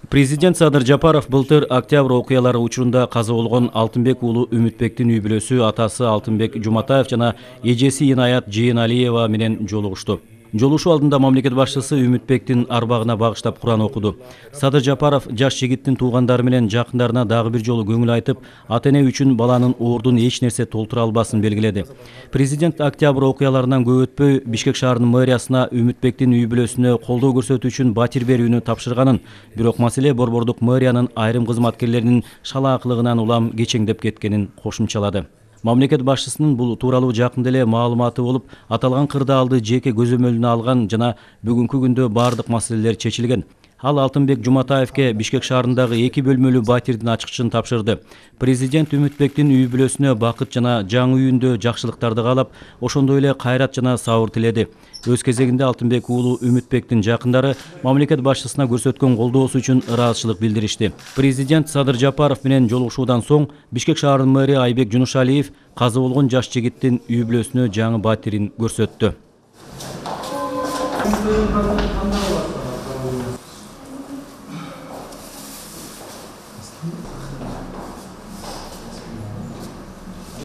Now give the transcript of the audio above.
Президент Садыр Жапаров былтыр октябрь окуялары учурунда каза болгон Алтынбек уулу Үмүтбектин үй-бүлөсү атасы Алтынбек Жуматаев жана эжеси Инаят Жээналиева менен жолугушту. Жолугушуу алдында мамлекет башчысы Үмүтбектин арбагына багыштап Куран окуду. Садыр Жапаров жаш жигиттин туугандары менен жакындарына дагы бир жолу көңүл айтып, ата-эне үчүн баланын ордун эч нерсе толтура албасын белгиледи. Президент октябрь окуяларынан көп өтпөй Бишкек шаарынын мэриясына Үмүтбектин үй-бүлөсүнө колдоо көрсөтүү үчүн батир берүүнү тапшырганын, бирок маселе борбордук мэриянын айрым кызматкерлеринин шалаакылыгынан улам кечеңдеп кеткенин кошумчалады. Мамлекет башчысынын бул тууралуу жакында эле маалыматы болуп, аталган кырдаалды жеке көзөмөлүнө алган жана бүгүнкү күндө бардык маселелер чечилген. Ал Алтынбек Жуматаевке Бишкек шаарындагы 2 бөлмөлүү батирдин ачкычын тапшырды. Президент Үмүтбектин үй-бүлөсүнө бакыт жана жаңы үйүндө жакшылыктарды каалап, ошондой эле кайрат жана сабыр тиледи. Өз кезегинде Алтынбек уулу Үмүтбектин жакындары мамлекет башчысына көрсөткөн колдоосу үчүн ыраазычылык билдиришти. Президент Садыр Жапаров менен жолугушуудан соң Бишкек шаарынын мэри Айбек Жунушалиев каза болгон жаш жигиттин үй-бүлөсүнө жаңы батирин көрсөттү.